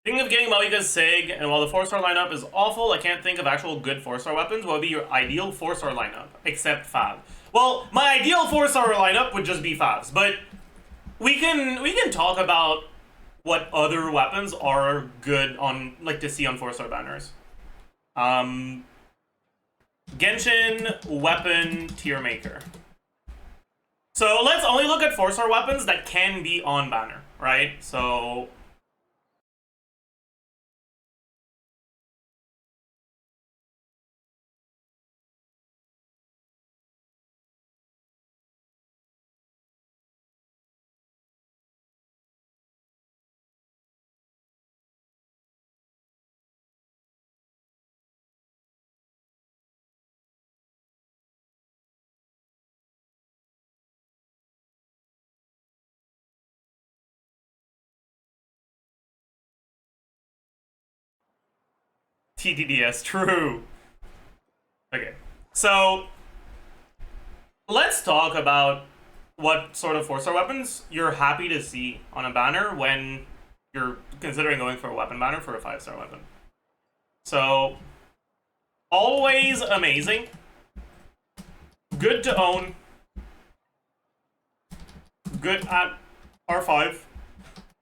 Thinking of getting Malika's Sig, and while the 4-star lineup is awful, I can't think of actual good 4-star weapons. What would be your ideal 4-star lineup? Except Fav. Well, my ideal 4-star lineup would just be Favs, but we can talk about what other weapons are good on, like, to see on 4-star banners. Genshin weapon tier maker. So let's only look at 4-star weapons that can be on banner, right? So TTDS, true. Okay, so let's talk about what sort of 4-star weapons you're happy to see on a banner when you're considering going for a weapon banner for a 5-star weapon. So, always amazing, good to own, good at R5,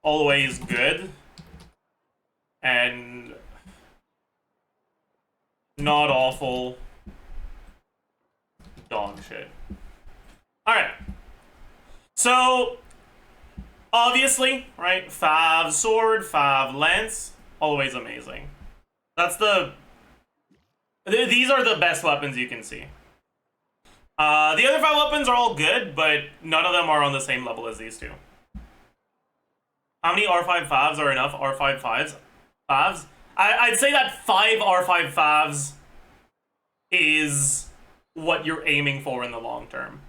always good, and not awful, dog shit. Alright. So, obviously, right, Fav Sword, Fav Lance, always amazing. That's these are the best weapons you can see. The other 5 weapons are all good, but none of them are on the same level as these two. How many R5 Favs are enough R5 Favs? I'd say that 5 R5 Favs is what you're aiming for in the long term.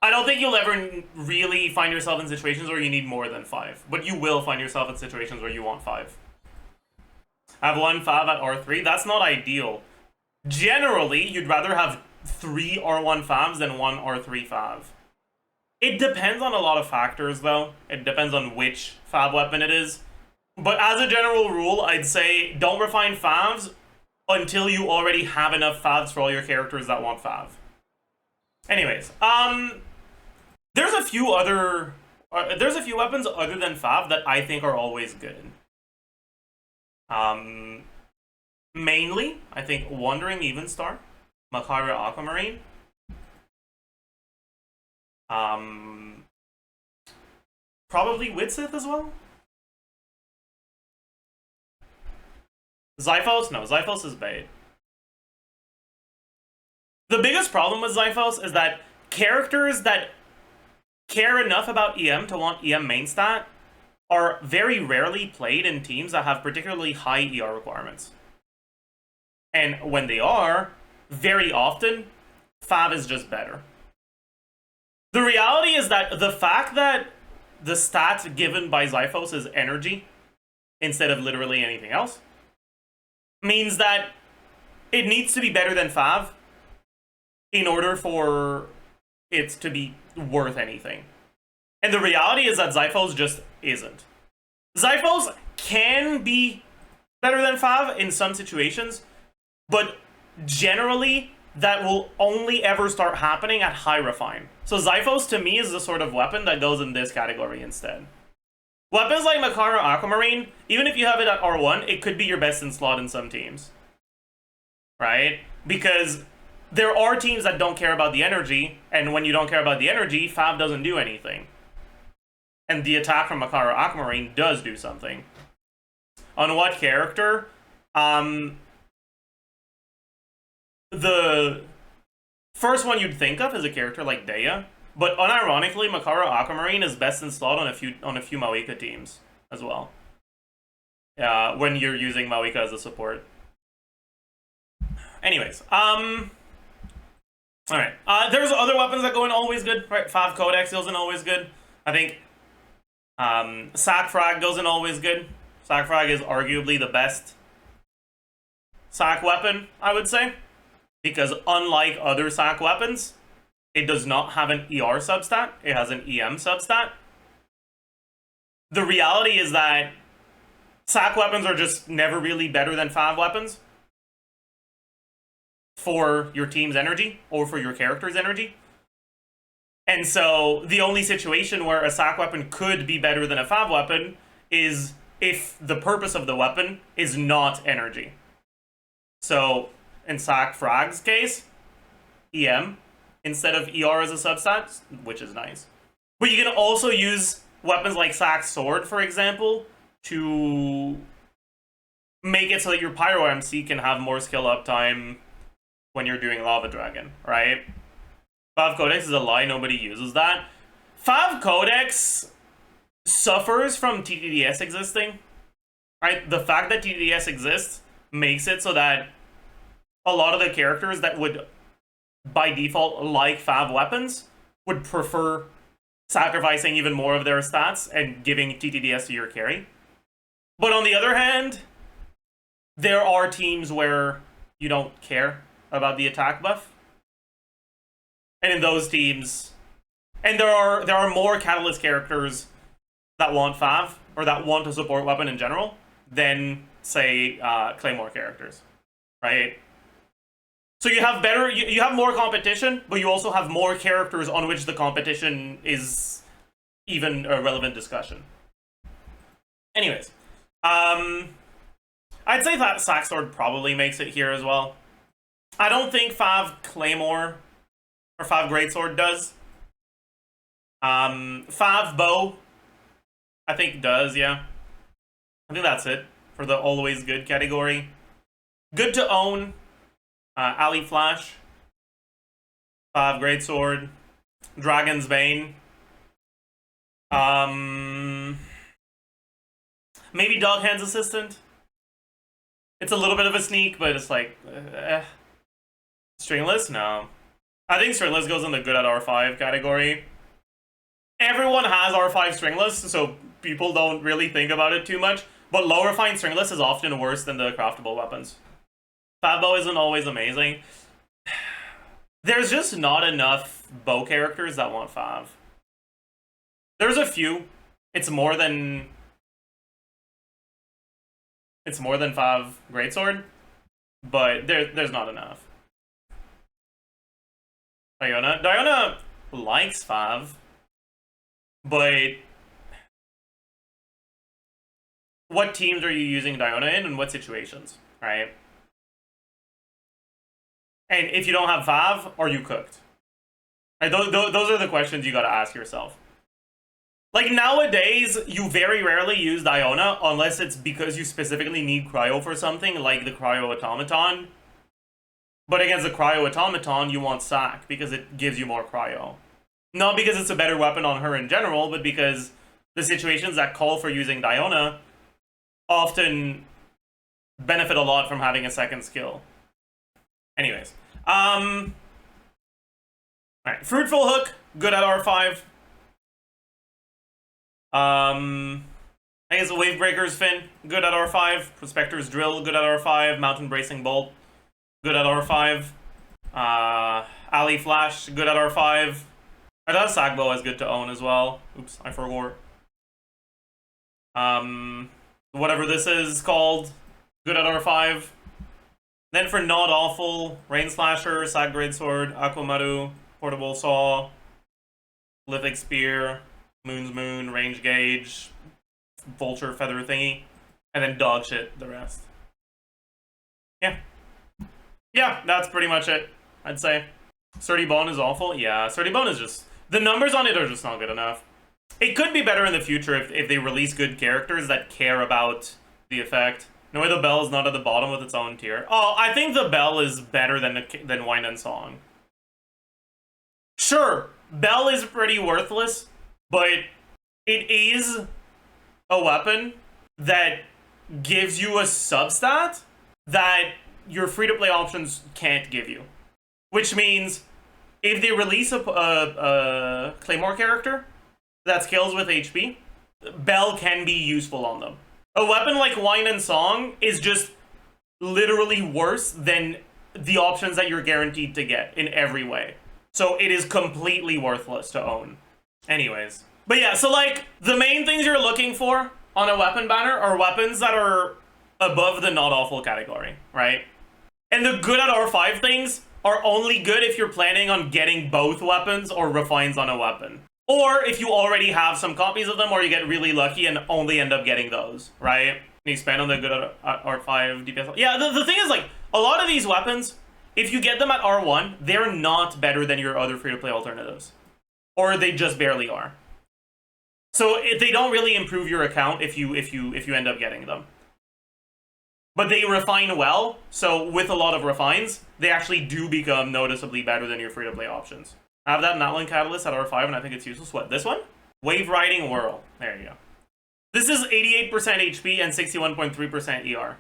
I don't think you'll ever really find yourself in situations where you need more than 5, but you will find yourself in situations where you want 5. Have 1 Fav at R3, that's not ideal. Generally, you'd rather have 3 R1 Favs than 1 R3 Fav. It depends on a lot of factors, though. It depends on which Fav weapon it is. But as a general rule, I'd say don't refine Favs until you already have enough Favs for all your characters that want Fav. Anyways, there's a few weapons other than Fav that I think are always good. Mainly, I think Wandering Evenstar, Makara Aquamarine. Probably Widsith as well. Zyphos? No, Zyphos is bait. The biggest problem with Zyphos is that characters that care enough about EM to want EM main stat are very rarely played in teams that have particularly high ER requirements. And when they are, very often, Fav is just better. The reality is that the fact that the stat given by Zyphos is energy, instead of literally anything else, means that it needs to be better than Fav in order for it to be worth anything. And the reality is that Zyphos just isn't. Zyphos can be better than Fav in some situations, but generally that will only ever start happening at high refine. So Zyphos to me is the sort of weapon that goes in this category instead. Weapons like Makara Aquamarine, even if you have it at R1, it could be your best in slot in some teams. Right? Because there are teams that don't care about the energy, and when you don't care about the energy, Fav doesn't do anything. And the attack from Makara Aquamarine does do something. On what character? The first one you'd think of is a character like Dea, but unironically, Makara Aquamarine is best in slot on a few Mawika teams as well. When you're using Mawika as a support. Anyways, alright. There's other weapons that go in always good, right? Fav Codex goes in always good. I think Sac Frag goes in always good. Sac Frag is arguably the best Sac weapon, I would say. Because unlike other Sac weapons, it does not have an ER substat, it has an EM substat. The reality is that SAC weapons are just never really better than FAV weapons for your team's energy or for your character's energy. And so the only situation where a SAC weapon could be better than a FAV weapon is if the purpose of the weapon is not energy. So in SAC Frag's case, EM instead of ER as a substat, which is nice. But you can also use weapons like SAC Sword, for example, to make it so that your Pyro MC can have more skill uptime when you're doing Lava Dragon, right? Fav Codex is a lie, nobody uses that. Fav Codex suffers from TTDS existing, right? The fact that TTDS exists makes it so that a lot of the characters that would, by default, like Fav weapons, would prefer sacrificing even more of their stats and giving TTDS to your carry. But on the other hand, there are teams where you don't care about the attack buff. And in those teams, and there are more Catalyst characters that want Fav, or that want a support weapon in general, than, say, Claymore characters, right? So you have you have more competition, but you also have more characters on which the competition is even a relevant discussion. Anyways, I'd say that SAC Sword probably makes it here as well. I don't think Fav Claymore or Fav Greatsword does. Fav Bow, I think does, yeah. I think that's it for the always good category. Good to own, Ali Flash, Fav Greatsword, Dragon's Bane. Maybe Dog Hand's Assistant. It's a little bit of a sneak, but it's like, Stringless? No. I think Stringless goes in the good at R5 category. Everyone has R5 Stringless, so people don't really think about it too much, but low refined Stringless is often worse than the craftable weapons. Favbo isn't always amazing. There's just not enough bow characters that want Fav. There's a few. It's more than Fav Greatsword, but there's not enough. Diona likes Fav, but what teams are you using Diona in and what situations, right? And if you don't have Fav, are you cooked? Like, those are the questions you gotta ask yourself. Like, nowadays, you very rarely use Diona unless it's because you specifically need Cryo for something, like the Cryo Automaton. But against the Cryo Automaton, you want Sac, because it gives you more Cryo. Not because it's a better weapon on her in general, but because the situations that call for using Diona often benefit a lot from having a second skill. Anyways. Alright, Fruitful Hook, good at R5. I guess Wavebreaker's Fin, good at R5. Prospector's Drill, good at R5. Mountain Bracing Bolt, good at R5. Ali Flash, good at R5. I thought Sagbo is good to own as well. Oops, I forgot. Whatever this is called, good at R5. Then for Not Awful, Rain Slasher, Sag Greatsword, Aquamaru, Portable Saw, Lithic Spear, Moon's Moon, Range Gauge, Vulture Feather Thingy, and then dog shit the rest. Yeah. Yeah, that's pretty much it, I'd say. Sturdy Bone is awful? Yeah, Sturdy Bone is just... The numbers on it are just not good enough. It could be better in the future if they release good characters that care about the effect. No way the Bell is not at the bottom with its own tier. Oh, I think the Bell is better than Wine and Song. Sure, Bell is pretty worthless, but it is a weapon that gives you a substat that your free-to-play options can't give you. Which means, if they release a Claymore character that scales with HP, Bell can be useful on them. A weapon like Wine and Song is just literally worse than the options that you're guaranteed to get in every way. So it is completely worthless to own. Anyways. But yeah, so like, the main things you're looking for on a weapon banner are weapons that are above the not awful category, right? And the good at R5 things are only good if you're planning on getting both weapons or refines on a weapon. Or if you already have some copies of them, or you get really lucky and only end up getting those, right? And you spend on the good at R5 DPS. Yeah, the thing is, like, a lot of these weapons, if you get them at R1, they're not better than your other free-to-play alternatives. Or they just barely are. So they don't really improve your account if you end up getting them. But they refine well, so with a lot of refines, they actually do become noticeably better than your free-to-play options. I have that Natlan Catalyst at R5, and I think it's useless. What, this one? Wave Riding Whirl. There you go. This is 88% HP and 61.3% ER.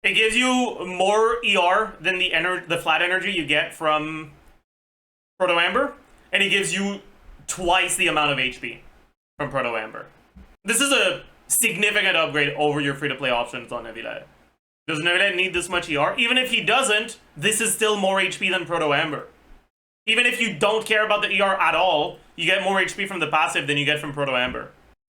It gives you more ER than the flat energy you get from Proto Amber, and it gives you twice the amount of HP from Proto Amber. This is a significant upgrade over your free-to-play options on Nevilette. Does Nevilette need this much ER? Even if he doesn't, this is still more HP than Proto Amber. Even if you don't care about the ER at all, you get more HP from the passive than you get from Proto Amber.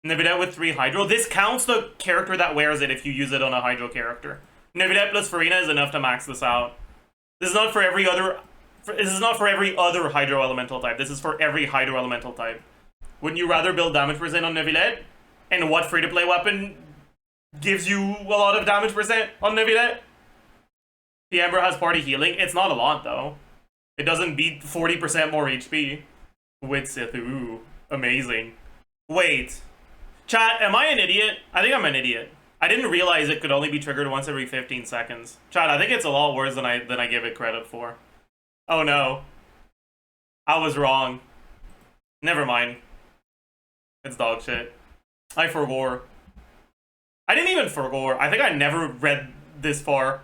Nevilette with 3 Hydro. This counts the character that wears it if you use it on a Hydro character. Nevilette plus Farina is enough to max this out. This is not for every other... This is not for every other Hydro Elemental type. This is for every Hydro Elemental type. Wouldn't you rather build damage percent on Nevilette? And what free-to-play weapon gives you a lot of damage percent on Nevilette? The Amber has party healing. It's not a lot, though. It doesn't beat 40% more HP. With Sith. Ooh, amazing. Wait. Chat, am I an idiot? I think I'm an idiot. I didn't realize it could only be triggered once every 15 seconds. Chat, I think it's a lot worse than I give it credit for. Oh no. I was wrong. Never mind. It's dog shit. I forgore. I didn't even forgore. I think I never read this far.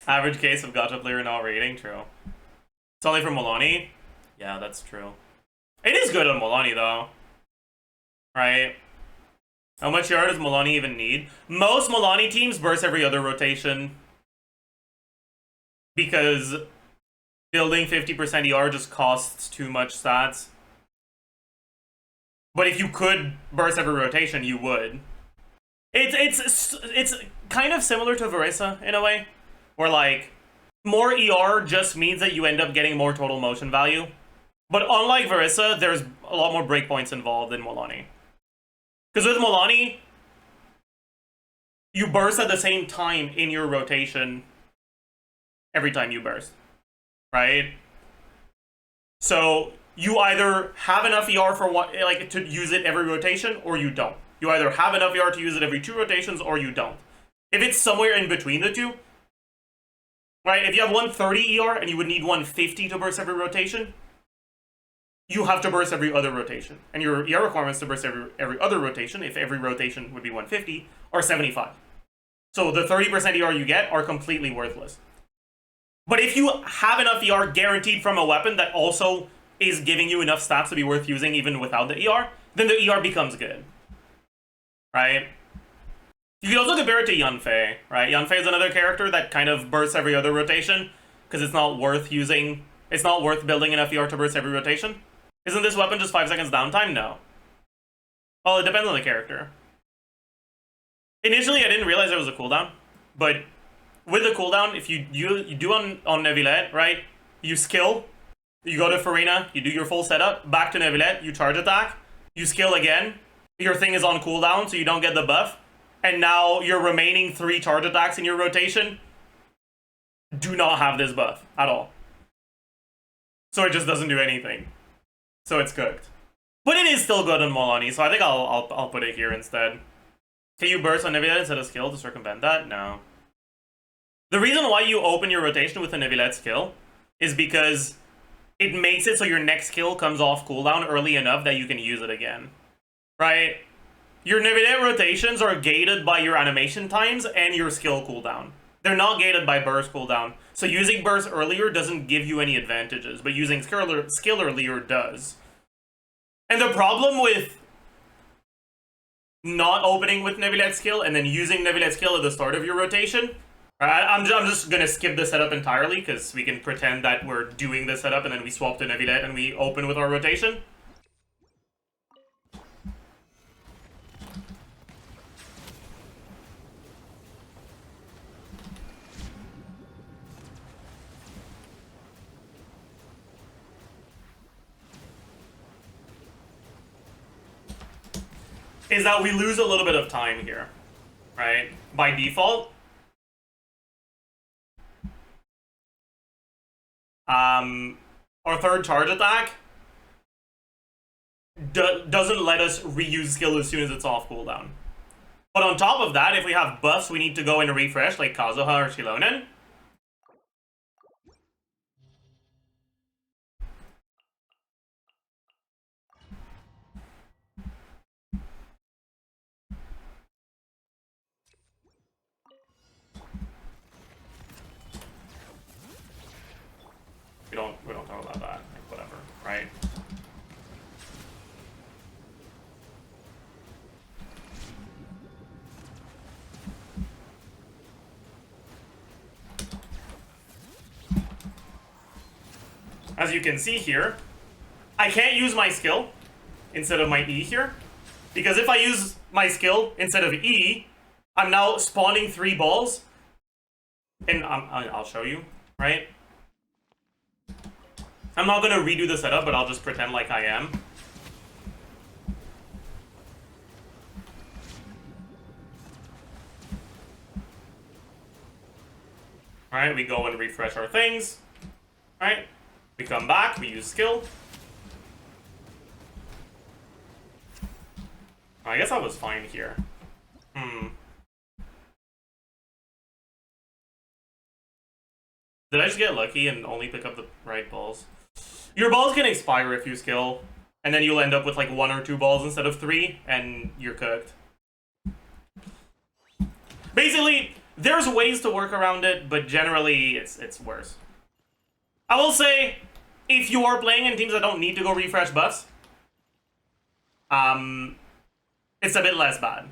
Average case of gacha player not rating, true. It's only for Milani? Yeah, that's true. It is good on Milani though. Right? How much yard does Milani even need? Most Milani teams burst every other rotation. Because building 50% ER just costs too much stats. But if you could burst every rotation, you would. It's kind of similar to Verissa in a way, where like more ER just means that you end up getting more total motion value. But unlike Verissa, there's a lot more breakpoints involved in Milani. Because with Milani, you burst at the same time in your rotation every time you burst, right? So you either have enough ER for what, like, to use it every rotation, or you don't. You either have enough ER to use it every 2 rotations, or you don't. If it's somewhere in between the two, right? If you have 130 ER and you would need 150 to burst every rotation, you have to burst every other rotation. And your ER requirements to burst every other rotation, if every rotation would be 150, are 75. So the 30% ER you get are completely worthless. But if you have enough ER guaranteed from a weapon that also is giving you enough stats to be worth using even without the ER, then the ER becomes good. Right? You can also compare it to Yanfei, right? Yanfei is another character that kind of bursts every other rotation, because it's not worth building enough ER to burst every rotation. Isn't this weapon just 5 seconds downtime? No. Well, it depends on the character. Initially, I didn't realize there was a cooldown, but with the cooldown, if you do on Nevilette, right? You skill, you go to Farina, you do your full setup, back to Nevilette, you charge attack, you skill again, your thing is on cooldown so you don't get the buff, and now your remaining 3 charge attacks in your rotation do not have this buff at all. So it just doesn't do anything. So it's cooked. But it is still good on Milani, so I think I'll put it here instead. Can you burst on Nevilette instead of skill to circumvent that? No. The reason why you open your rotation with a Nevilette skill is because it makes it so your next skill comes off cooldown early enough that you can use it again. Right? Your Nevilette rotations are gated by your animation times and your skill cooldown. They're not gated by burst cooldown. So using burst earlier doesn't give you any advantages, but using skill earlier does. And the problem with not opening with Nevilette skill and then using Nevilette skill at the start of your rotation, I'm just gonna skip the setup entirely because we can pretend that we're doing the setup and then we swap to Nevilette and we open with our rotation. is that we lose a little bit of time here, right? By default. Our third charge attack doesn't let us reuse skill as soon as it's off cooldown. But on top of that, if we have buffs we need to go and refresh, like Kazuha or Shilonen, we don't talk about that. Like, whatever, right? As you can see here, I can't use my skill instead of my E here, because if I use my skill instead of E, I'm now spawning 3 balls, and I'll show you, right? I'm not gonna redo the setup, but I'll just pretend like I am. Alright, we go and refresh our things. Alright, we come back, we use skill. I guess I was fine here. Did I just get lucky and only pick up the right balls? Your balls can expire if you skill, and then you'll end up with like 1 or 2 balls instead of 3, and you're cooked. Basically, there's ways to work around it, but generally it's worse. I will say, if you are playing in teams that don't need to go refresh buffs, it's a bit less bad.